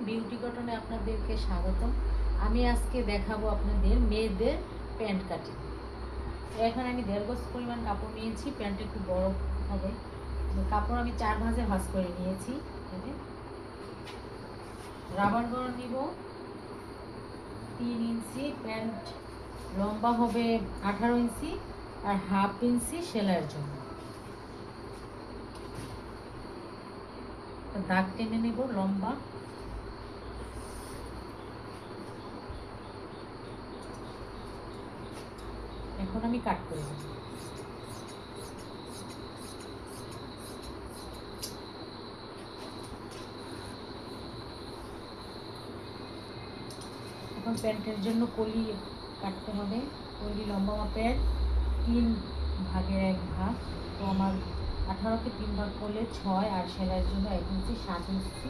Beauty কটনে আপনাদেরকে স্বাগতম। আমি আজকে দেখাবো আপনাদের মেয়েদের প্যান্ট কাটিং। এখানে আমি 1.5 গজ পরিমাণ কাপড় নিয়েছি। প্যান্ট একটু বড় হবে। কাপড় আমি 4 ভাঁজে ভাঁজ করে নিয়েছি। রাবার গড় নিব 3 ইঞ্চি। প্যান্ট লম্বা হবে 18 ইঞ্চি আর 1/2 ইঞ্চি সেলাইয়ের জন্য। দাগ টেনে নেব লম্বা। এখন আমি কাট করে নেব। এখন প্যান্টের জন্য কলি কাটতে হবে। কলি লম্বা মাপের 3 ভাগের 1 ভাগ। তো আমার 18কে 3 ভাগ করলে 6, আর সেলাইয়ের জন্য 1 ইঞ্চি 7 ইঞ্চি।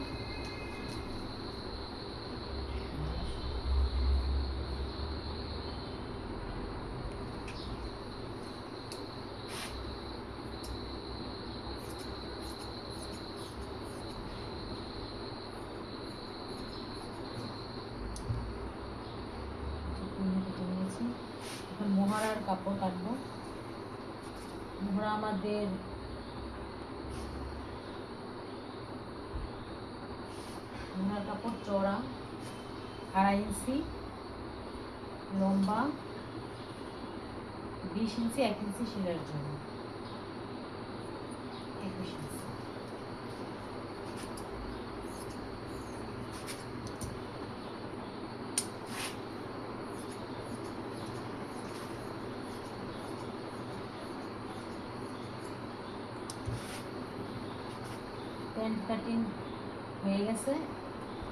এখন মোহরার কাপড় কাটবো। মোহরা আমাদের মোহরার কাপড় চওড়া 2.5 ইঞ্চি, লম্বা 20 ইঞ্চি, 1 ইঞ্চি সেলাইয়ের জন্য 21 ইঞ্চি। প্যান্ট কাটিং হয়ে গেছে।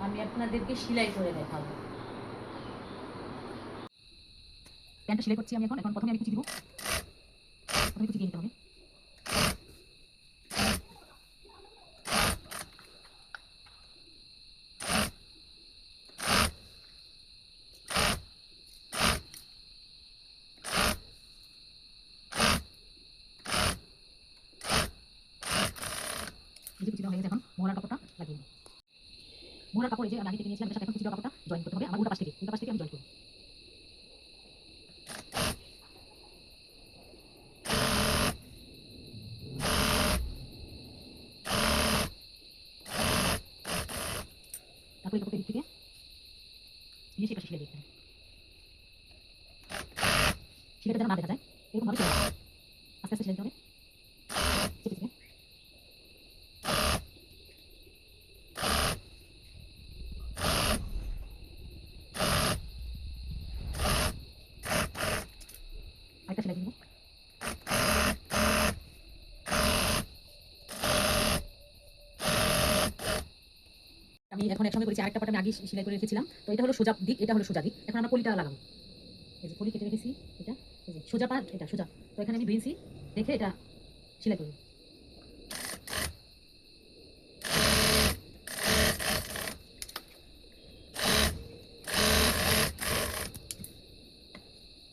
আমি আপনাদেরকে সেলাই করে দেখাবো। প্যান্টটা সেলাই করছি আমি। এখন প্রথমে আমি কুচি দিব। প্রথমে কুচি দিয়ে নিতে হবে। কুচি দেওয়া হয়ে গেছে। এখন মোহরার কাপড়টা লাগিয়ে দিই। মোহরার কাপড় এই যে আমি আগে থেকে নিয়েছিলাম, এর সাথে এখন কুচি দেওয়া কাপড়টা জয়েন করতে হবে। আমার উল্টা পাশ থেকে আমি জয়েন করব। তারপর এই কাপড়ের দিক থেকে নিয়ে সেই পাশে সেলাই দিতে হবে। সেলাইটা যেন না দেখা যায় এরকম ভাবে সেলাই আস্তে আস্তে সেলাই দিতে হবে। চেপে চেপে আরেকটা সেলাই দিব। আমি এখন একসঙ্গে করেছি। আরেকটা পাট আমি আগে সেলাই করে রেখেছিলাম। তো এটা হলো সোজা দিক, এটা হলো সোজা দিক। এখন আমরা কলিটা লাগাবো। এই যে কলি কেটে রেখেছি, এটা এই যে সোজা পাট, এটা সোজা। তো এখানে আমি 2 ইঞ্চি রেখে এটা সেলাই করব।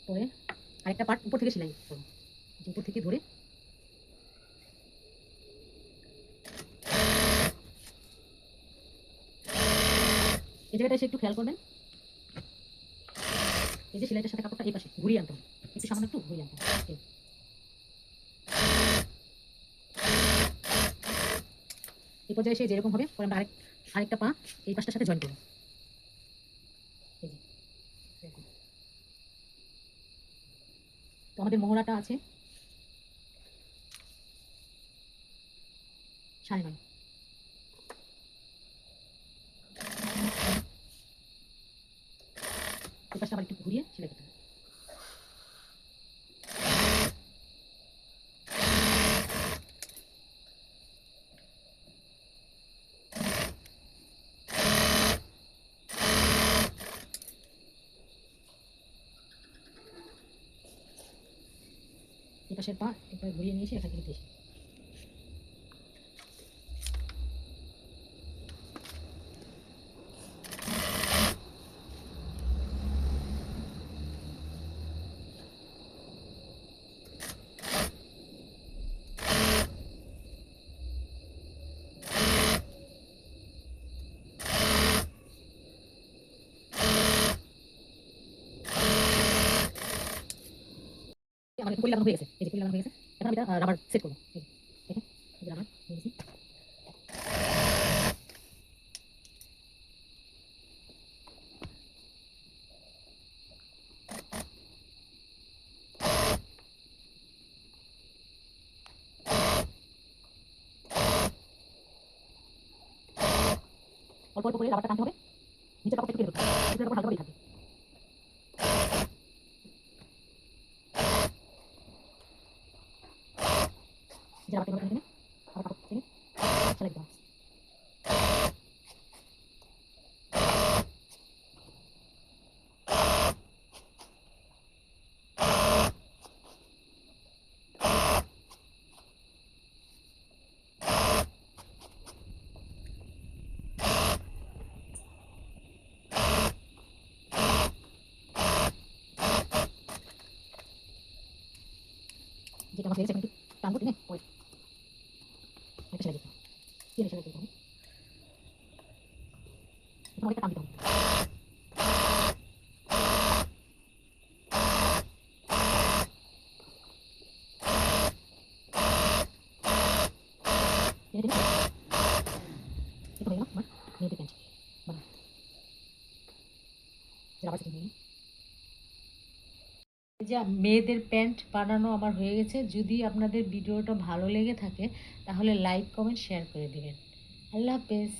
পরে আরেকটা পাট উপর থেকে সেলাই করব। উপর থেকে ধরে এই জায়গাটা এসে একটু খেয়াল করবেন। এই যে সেলাইটার সাথে কাপড়টা এই পাশে ঘুরিয়ে আনতে হবে। একটু সামান্য একটু ঘুরিয়ে আনতে হবে। এই পর্যায়ে এসে যেরকম হবে পরে আমরা আরেকটা পা এই পাশটার সাথে জয়েন করব। এই যে এরকম। তো আমাদের মোহরাটা আছে 9.5। এই পাশটা আবার একটু ঘুরিয়ে সেলাই করতে হবে। এই পাশের পা একবার ঘুরিয়ে নিয়ে এসে এখান থেকে দিয়ে আমার একটু পরি লাগানো হয়ে গেছে, এই যে পরি লাগানো হয়ে গেছে। এখন আমি এটা রাবার সেট করবো। এই যে দেখেন, এই যে রাবার নিয়ে নিয়েছি। অল্প অল্প করে রাবারটা টানতে হবে, নিচের কাপড়টা একটু কেটে ধরতে হবে, উপরের কাপড় হালকা ভাবেই থাকবে। যে রাবারটা এভাবে টেনে টেনে আবার কাপড় টেনে সেলাই দিতে হবে। যেটা আমার হয়ে গেছে এখন একটু টানবো, টেনে পরে একটা সেলাই দিতে হবে, টেনে সেলাই দিতে হবে। এখন অনেকটা টান দিতে হবে, টেনে টেনে এই তো হয়ে গেল আমার মেয়েদের প্যান্ট বানানো। যে রাবার সেটিং হয়ে গেল। এই যে মেয়েদের প্যান্ট বানানো আমার হয়ে গেছে। যদি আপনাদের ভিডিওটা ভালো লেগে থাকে তাহলে লাইক কমেন্ট শেয়ার করে দিবেন। আল্লাহ হাফেজ।